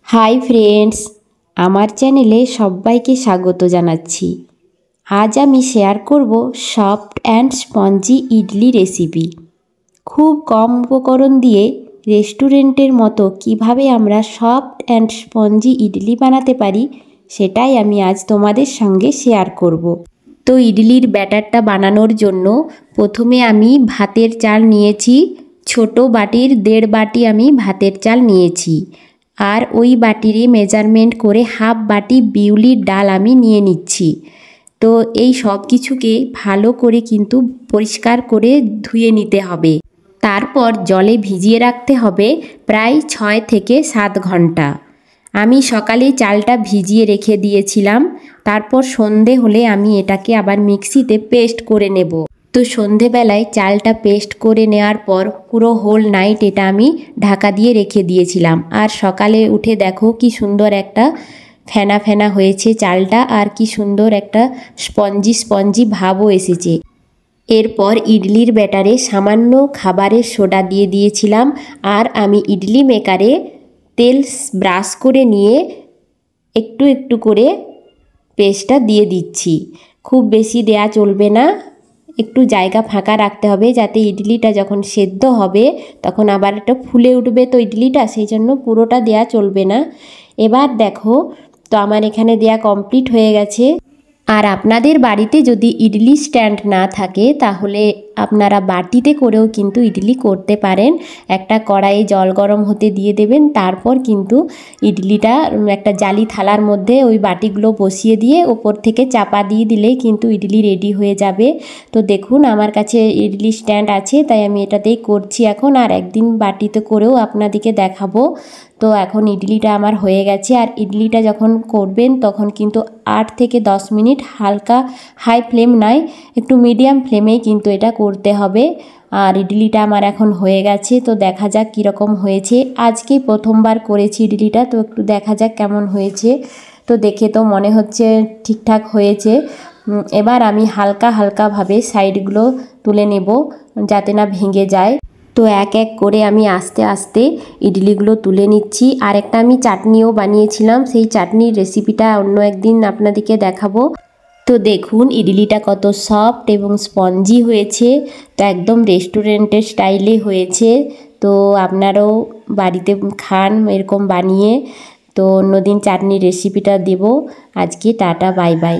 Hi friends, আমার চ্যানেলে সবাইকে স্বাগত জানাচ্ছি। আজ আমি শেয়ার করব soft and spongy idli recipe. খুব কম উপকরণ দিয়ে রেস্টুরেন্টের মতো কিভাবে আমরা সফট অ্যান্ড স্পঞ্জি ইডলি বানাতে পারি সেটাই আমি আজ তোমাদের সঙ্গে শেয়ার করব। তো ইডলির ব্যাটারটা বানানোর জন্য প্রথমে আমি ভাতের চাল নিয়েছি। ছোট বাটির 1.5 বাটি আমি ভাতের চাল নিয়েছি। আর ওই বাটিরই মেজারমেন্ট করে হাফ বাটি বিউলির ডাল আমি নিয়ে নিচ্ছি। তো এই সব কিছুকে ভালো করে কিন্তু পরিষ্কার করে ধুয়ে নিতে হবে। তারপর জলে ভিজিয়ে রাখতে হবে প্রায় 6 থেকে 7 ঘন্টা। আমি সকালে চালটা ভিজিয়ে রেখে দিয়েছিলাম। তারপর সন্ধে হলে আমি এটাকে আবার মিক্সিতে পেস্ট করে নেব। তো সন্ধেবেলায় চালটা পেস্ট করে নেওয়ার পর পুরো হোল নাইট এটা আমি ঢাকা দিয়ে রেখে দিয়েছিলাম। আর সকালে উঠে দেখো কি সুন্দর একটা ফেনা ফেনা হয়েছে চালটা, আর কি সুন্দর একটা স্পঞ্জি স্পঞ্জি ভাবও এসেছে। এরপর ইডলির ব্যাটারে সামান্য খাবারের সোডা দিয়ে দিয়েছিলাম। আর আমি ইডলি মেকারে তেল ব্রাশ করে নিয়ে একটু একটু করে পেস্টটা দিয়ে দিচ্ছি। খুব বেশি দেয়া চলবে না, একটু জায়গা ফাঁকা রাখতে হবে যাতে ইডলিটা যখন সেদ্ধ হবে তখন আবার এটা ফুলে উঠবে। তো ইডলিটা সেই জন্য পুরোটা দেয়া চলবে না। এবার দেখো, তো আমার এখানে দেয়া কমপ্লিট হয়ে গেছে। আর আপনাদের বাড়িতে যদি ইডলি স্ট্যান্ড না থাকে তাহলে আপনারা বাটিতে করেও কিন্তু ইডলি করতে পারেন। একটা কড়াইয়ে জল গরম হতে দিয়ে দেবেন, তারপর কিন্তু ইডলিটা একটা জালি থালার মধ্যে ওই বাটিগুলো বসিয়ে দিয়ে ওপর থেকে চাপা দিয়ে দিলেই কিন্তু ইডলি রেডি হয়ে যাবে। তো দেখুন, আমার কাছে ইডলি স্ট্যান্ড আছে তাই আমি এটাতেই করছি এখন। আর একদিন বাটিতে করেও আপনাদেরকে দেখাবো। তো এখন ইডলিটা আমার হয়ে গেছে। আর ইডলিটা যখন করবেন তখন কিন্তু 8 থেকে 10 মিনিট হালকা হাই ফ্লেম নয়, একটু মিডিয়াম ফ্লেমেই কিন্তু এটা করতে হবে। আর ইডলিটা আমার এখন হয়ে গেছে। তো দেখা যাক কীরকম হয়েছে। আজকেই প্রথমবার করেছি ইডলিটা, তো একটু দেখা যাক কেমন হয়েছে। তো দেখে তো মনে হচ্ছে ঠিকঠাক হয়েছে। এবার আমি হালকা হালকাভাবে সাইডগুলো তুলে নেব যাতে না ভেঙে যায়। তো এক এক করে আমি আস্তে আস্তে ইডলিগুলো তুলে নিচ্ছি। আর একটা আমি চাটনিও বানিয়েছিলাম, সেই চাটনির রেসিপিটা অন্য একদিন আপনাদেরকে দেখাবো। তো দেখুন ইডলিটা কত সফট এবং স্পঞ্জি হয়েছে। তো একদম রেস্টুরেন্টের স্টাইলে হয়েছে। তো আপনারাও বাড়িতে খান এরকম বানিয়ে। তো অন্যদিন চাটনির রেসিপিটা দেব। আজকে টাটা, বাই বাই।